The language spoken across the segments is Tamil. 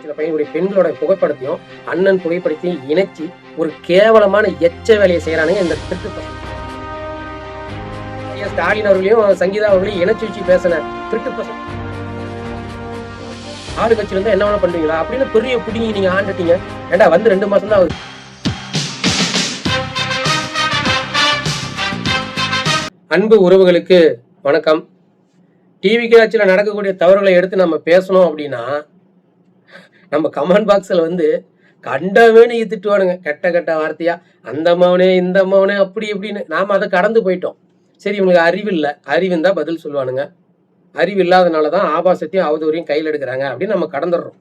சில பையனுடைய பெண்களோட புகைப்படத்தையும் அண்ணன் புகைப்படத்தையும் இணைச்சு ஒரு கேவலமான எச்ச வேலையை செய்யறானுங்க இந்த திருட்டு பசங்க. ஸ்டாலின் அவர்களையும் சங்கீதா அவர்களையும் இணைச்சு வச்சு பேசின திருட்டு பசங்க. ஆடு கட்சியில இருந்தா என்ன வேணா பண்ணுவீங்களா அப்படின்னு பெரிய புடிங்கி நீங்க ஆண்டுட்டீங்க. ஏண்டா வந்து 2 மாசம் தான் ஆகுது. அன்பு உறவுகளுக்கு வணக்கம். டிவி காட்சியில் நடக்கக்கூடிய தவறுகளை எடுத்து நம்ம பேசணும் அப்படின்னா நம்ம கமெண்ட் பாக்ஸில் வந்து கண்டவேன்னு திட்டுவானுங்க, கெட்ட கெட்ட வார்த்தையா, அந்த மவனே இந்த மவனே அப்படி இப்படின்னு. நாம் அதை கடந்து போயிட்டோம். சரி, இவங்களுக்கு அறிவு இல்லை, அறிவுன்னு தான் பதில் சொல்லுவானுங்க. அறிவு இல்லாதனால தான் ஆபாசத்தையும் அவதூறையும் கையில் எடுக்கிறாங்க அப்படின்னு நம்ம கடந்துடுறோம்.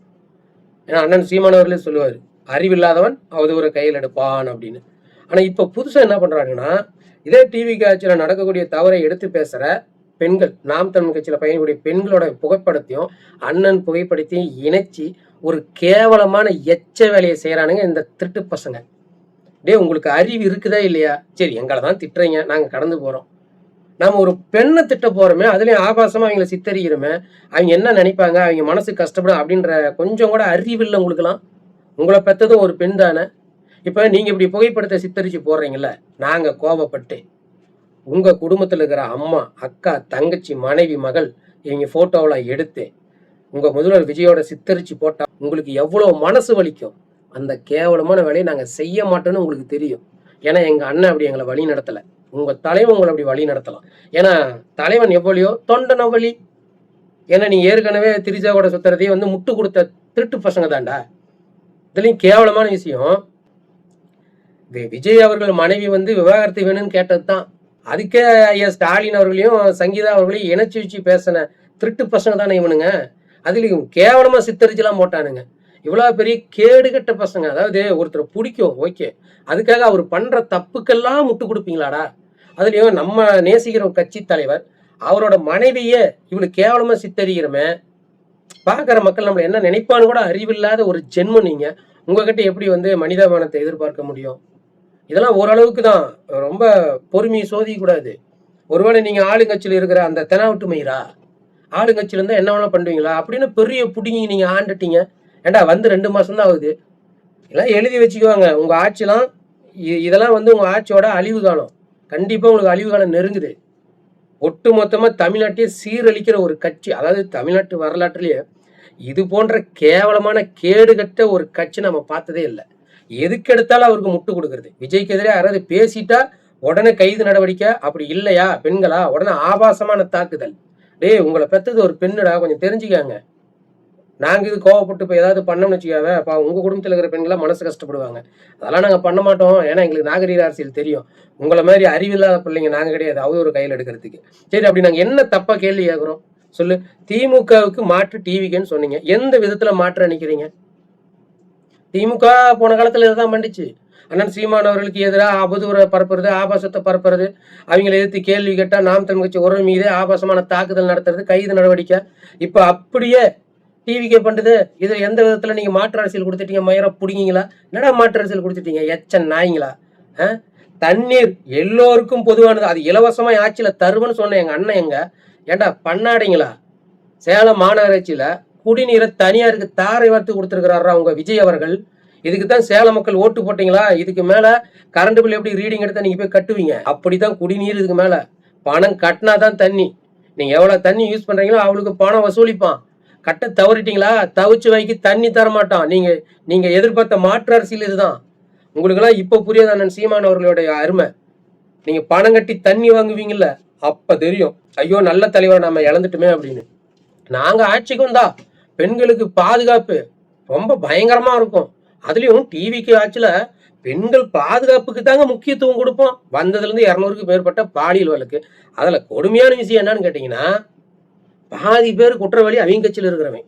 ஏன்னா அண்ணன் சீமானவர்களே சொல்லுவார், அறிவில்லாதவன் அவதூறை கையில் எடுப்பான் அப்படின்னு. ஆனால் இப்போ புதுசாக என்ன பண்ணுறாங்கன்னா, இதே டிவி காட்சியில் நடக்கக்கூடிய தவறை எடுத்து பேசுகிற பெண்கள், நாம் தமிழ் கட்சியில் பயணிக்கூடிய பெண்களோட புகைப்படத்தையும் அண்ணன் புகைப்படத்தையும் இணைச்சி ஒரு கேவலமான எச்ச வேலையை செய்கிறானுங்க இந்த திருட்டு பசங்க. உங்களுக்கு அறிவு இருக்குதா இல்லையா? சரி, எங்களை தான் திட்டுறீங்க, நாங்கள் கடந்து போகிறோம். நம்ம ஒரு பெண்ணை திட்ட போகிறோமே, அதுலேயும் ஆபாசமாக அவங்கள சித்தரிக்கிறோமே, அவங்க என்ன நினைப்பாங்க, அவங்க மனசு கஷ்டப்படும் அப்படின்ற கொஞ்சம் கூட அறிவு இல்லை உங்களுக்குலாம். உங்களை பெற்றதும் ஒரு பெண் தானே. இப்போ நீங்கள் இப்படி புகைப்படத்தை சித்தரித்து போடுறீங்கள, நாங்கள் கோபப்பட்டு உங்கள் குடும்பத்தில் இருக்கிற அம்மா, அக்கா, தங்கச்சி, மனைவி, மகள் இவங்க ஃபோட்டோவெலாம் எடுத்து உங்கள் முதல்வர் விஜயோட சித்தரித்து போட்டால் உங்களுக்கு எவ்வளோ மனசு வலிக்கும். அந்த கேவலமான வேலையை நாங்கள் செய்ய மாட்டோன்னு உங்களுக்கு தெரியும். ஏன்னா எங்கள் அண்ணன் அப்படி எங்களை வழி நடத்தலை, உங்கள் தலைவன் உங்களை அப்படி வழி நடத்தலாம். ஏன்னா தலைவன் எவ்வளியோ தொண்டன வழி. ஏன்னா நீ ஏற்கனவே திரிஜாவோட சுத்துறதையும் வந்து முட்டு கொடுத்த திருட்டு பசங்க தாண்டா. இதுலேயும் கேவலமான விஷயம், விஜய் அவர்கள் மனைவி வந்து விவாகரத்து வேணும்னு கேட்டது தான். அதுக்கே ஐயா ஸ்டாலின் அவர்களையும் சங்கீதா அவர்களையும் இணைச்சி வச்சு பேசின திருட்டு பசங்க தானே இவனுங்க. அதுலேயும் கேவலமாக சித்தரிச்சுலாம் போட்டானுங்க. இவ்வளோ பெரிய கேடுகட்ட பசங்க. அதாவது ஒருத்தரை பிடிக்கும், ஓகே, அதுக்காக அவர் பண்ணுற தப்புக்கெல்லாம் முட்டு கொடுப்பீங்களாடா? அதுலேயும் நம்ம நேசிக்கிற ஒரு கட்சி தலைவர் அவரோட மனைவியே இவ்வளோ கேவலமாக சித்தரிக்கிறமே, பார்க்குற மக்கள் நம்மளை என்ன நினைப்பான்னு கூட அறிவில்லாத ஒரு ஜென்மம் நீங்கள். உங்ககிட்ட எப்படி வந்து மனிதாபானத்தை எதிர்பார்க்க முடியும்? இதெல்லாம் ஓரளவுக்கு தான், ரொம்ப பொறுமையை சோதிக்கூடாது. ஒருவேளை நீங்கள் ஆளுங்கட்சியில் இருக்கிற அந்த தெனாவட்டு மயிரா, ஆளுங்கட்சியில் இருந்தால் என்ன வேணால் பண்ணுவீங்களா அப்படின்னு பெரிய புடிங்கி நீங்கள் ஆண்டுட்டீங்க. ஏண்டா வந்து 2 மாதம் தான் ஆகுது. இதெல்லாம் எழுதி வச்சுக்குவாங்க. உங்கள் ஆட்சிலாம் இதெல்லாம் வந்து உங்கள் ஆட்சியோட அழிவு காலம். கண்டிப்பாக உங்களுக்கு அழிவு காலம் நெருங்குது. ஒட்டு மொத்தமாக தமிழ்நாட்டையே சீரழிக்கிற ஒரு கட்சி, அதாவது தமிழ்நாட்டு வரலாற்றிலேயே இது போன்ற கேவலமான கேடுகட்ட ஒரு கட்சி நம்ம பார்த்ததே இல்லை. எதுக்கு எடுத்தாலும் அவருக்கு முட்டு கொடுக்கறது. விஜய்க்கு எதிரே யாராவது பேசிட்டா உடனே கைது நடவடிக்கை, அப்படி இல்லையா பெண்களா உடனே ஆபாசமான தாக்குதல். உங்களை பெற்றது ஒரு பெண்ணுடா, கொஞ்சம் தெரிஞ்சுக்காங்க. நாங்கள் இது கோவப்பட்டு இப்போ ஏதாவது பண்ணோம்னு வச்சுக்காவே, அப்போ உங்கள் குடும்பத்தில் இருக்கிற பெண்களாம் மனசு கஷ்டப்படுவாங்க. அதெல்லாம் நாங்கள் பண்ண மாட்டோம். ஏன்னா எங்களுக்கு நாகரீக அரசியல் தெரியும். உங்களை மாதிரி அறிவில்லாத பிள்ளைங்க நாங்கள் கிடையாது அவர் ஒரு கையில் எடுக்கிறதுக்கு. சரி, அப்படி நாங்கள் என்ன தப்பாக கேள்வி கேட்குறோம் சொல்லு. திமுகவுக்கு மாற்று டிவிக்குன்னு சொன்னீங்க, எந்த விதத்தில் மாற்று நினைக்கிறீங்க? திமுக போன காலத்தில் இதுதான் பண்ணிச்சு. அண்ணன் சீமானவர்களுக்கு எதிராக அவதூறை பரப்புறது, ஆபாசத்தை பரப்புறது, அவங்களை எதிர்த்து கேள்வி கேட்டால் நாம் தமிழ் கட்சி உறவு மீது ஆபாசமான தாக்குதல் நடத்துறது, கைது நடவடிக்கை. இப்போ அப்படியே டிவிக்கே பண்ணுது. இது எந்த விதத்தில் நீங்கள் மாற்று அரசியல் கொடுத்துட்டீங்க? மயிரை பிடிங்கிங்களா? என்னடா மாற்று அரசியல் கொடுத்துட்டீங்க? எச்ச நாய்ங்களா? தண்ணீர் எல்லோருக்கும் பொதுவானது, அது இலவசமாக ஆட்சியில் தருவன்னு சொன்ன எங்கள் அண்ணன் எங்க ஏண்டா பண்ணாடிங்களா? சேலம் மாநகராட்சியில் குடிநீரை தனியாருக்கு தாரை வார்த்து கொடுத்துருக்கிறாரா உங்க விஜய் அவர்கள். இதுக்கு தான் சேலம் மக்கள் ஓட்டு போட்டீங்களா? இதுக்கு மேல கரண்ட் பில் எப்படி ரீடிங் எடுத்தா நீங்க போய் கட்டுவீங்க? அப்படிதான் குடிநீர். இதுக்கு மேல பணம் கட்டினாதான் தண்ணி. நீங்க எவ்வளவு தண்ணி யூஸ் பண்றீங்களோ அவளுக்கு பணம் வசூலிப்பான். கட்ட தவறிட்டீங்களா, தவிச்சு வைக்கி தண்ணி தர மாட்டான். நீங்க எதிர்பார்த்த மாற்று அரசியல் இதுதான். உங்களுக்கு எல்லாம் இப்ப புரியாத அண்ணன் சீமான் அவர்களுடைய அருமை. நீங்க பணம் கட்டி தண்ணி வாங்குவீங்கல்ல, அப்ப தெரியும் ஐயோ நல்ல தலைவரை நம்ம இழந்துட்டுமே அப்படின்னு. நாங்க ஆட்சிக்கு வந்தா பெண்களுக்கு பாதுகாப்பு ரொம்ப பயங்கரமா இருக்கும். அதுலயும் டிவிக்கு ஆட்சியில பெண்கள் பாதுகாப்புக்கு தாங்க முக்கியத்துவம் கொடுப்போம். வந்ததுல இருந்து 200க்கு மேற்பட்ட பாலியல் வழக்கு. அதுல கொடுமையான விஷயம் என்னன்னு கேட்டீங்கன்னா, பாதி பேர் குற்றவாளி அவங்க கட்சியில இருக்கிறவன்.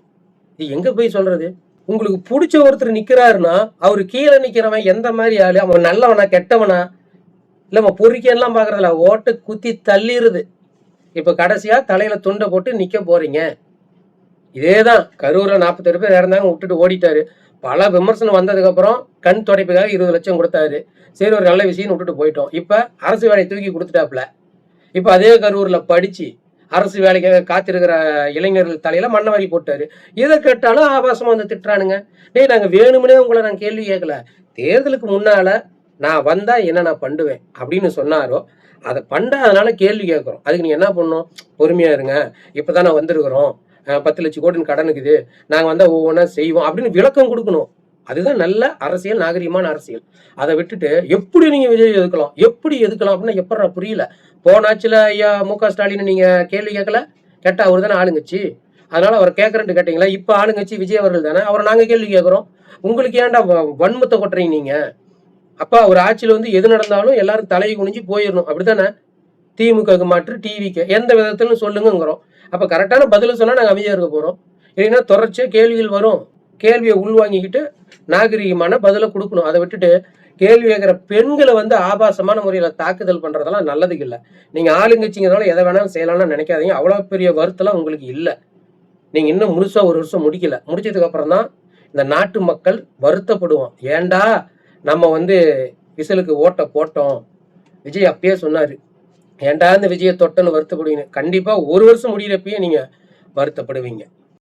இது எங்க போய் சொல்றது? உங்களுக்கு பிடிச்ச ஒருத்தர் நிக்கிறாருன்னா அவரு கீழே நிக்கிறவன் எந்த மாதிரி ஆளு, அவன் நல்லவனா கெட்டவனா இல்ல பொறிக்கலாம் பாக்குறதுல ஓட்டு குத்தி தள்ளிடுது. இப்ப கடைசியா தலையில துண்டை போட்டு நிக்க போறீங்க. இதேதான் கரூர்ல 47 பேர் இறந்தாங்க, விட்டுட்டு ஓடிட்டாரு. பல விமர்சனம் வந்ததுக்கு அப்புறம் கண் துடைப்புக்காக 20 லட்சம் கொடுத்தாரு. சரி, ஒரு நல்ல விஷயம் விட்டுட்டு போயிட்டோம். இப்ப அரசு வேலையை தூக்கி கொடுத்துட்டாப்ல. இப்ப அதே கரூர்ல படிச்சு அரசு வேலைக்கு காத்திருக்கிற இளைஞர்கள் தலையில மண்ணவாரி போட்டாரு. இதை கேட்டாலும் ஆபாசமா வந்து திட்டுறானுங்க. டேய் நாங்க வேணும்னே உங்களை நான் கேள்வி கேட்கல. தேர்தலுக்கு முன்னால நான் வந்தா என்ன நான் பண்ணுவேன் அப்படின்னு சொன்னாரோ அதை பண்ணாதனால கேள்வி கேட்குறோம். அதுக்கு நீங்க என்ன பண்ணணும்? பொறுமையா இருங்க. இப்பதானே வந்திருக்கிறோம். 10 லட்சம் கோடின்னு கடன் இருக்குது. நாங்க வந்தா ஒவ்வொன்றா செய்வோம் அப்படின்னு விளக்கம் கொடுக்கணும். அதுதான் நல்ல அரசியல், நாகரிகமான அரசியல். அதை விட்டுட்டு எப்படி நீங்க விஜய் எதுக்கலாம், எப்படி எதுக்கலாம் அப்படின்னா எப்படா புரியல. போன ஆட்சியில ஐயா மு.க. ஸ்டாலின் நீங்க கேள்வி கேட்கல, கேட்டா அவர் தானே ஆளுங்கட்சி, அதனால அவர் கேட்கறேன்ட்டு கேட்டீங்களா? இப்ப ஆளுங்கட்சி விஜய் அவர்கள் தானே, அவரை நாங்க கேள்வி கேட்கிறோம். உங்களுக்கு ஏன்டா வன்மத்தை கொட்டுறீங்க நீங்க? அப்ப அவர் ஆட்சியில வந்து எது நடந்தாலும் எல்லாரும் தலையை குனிஞ்சு போயிடணும், அப்படித்தானே? திமுகவுக்கு மாற்று டிவிக்கு எந்த விதத்திலும் சொல்லுங்கிறோம். அப்ப கரெக்டான பதில் சொன்னா நாங்க அமைதியா இருக்க போறோம். இல்லைன்னா தொடர்ச்சியா கேள்விகள் வரும். கேள்வியை உள்வாங்கிக்கிட்டு நாகரிகமான பதிலை கொடுக்கணும். அதை விட்டுட்டு கேள்வி கேட்கிற பெண்களை வந்து ஆபாசமான முறையில தாக்குதல் பண்றதெல்லாம் நல்லதுக்கு இல்லை. நீங்க ஆளுங்கட்சிங்கிறதால எதை வேணாலும் செய்யலாம்னு நினைக்காதீங்க. அவ்வளவு பெரிய வருத்தம்லாம் உங்களுக்கு இல்லை. நீங்க இன்னும் முழுசா ஒரு வருஷம் முடிக்கல. முடிச்சதுக்கு அப்புறம் தான் இந்த நாட்டு மக்கள் வருத்தப்படுவோம். ஏண்டா நம்ம வந்து விசிலுக்கு ஓட்ட போட்டோம். விஜய் அப்பயே சொன்னாரு, ஏண்டா இந்த விஜயை தொட்டன்னு வருத்தப்படுவீங்க. கண்டிப்பா ஒரு வருஷம் முடியிறப்பயே நீங்க வருத்தப்படுவீங்க.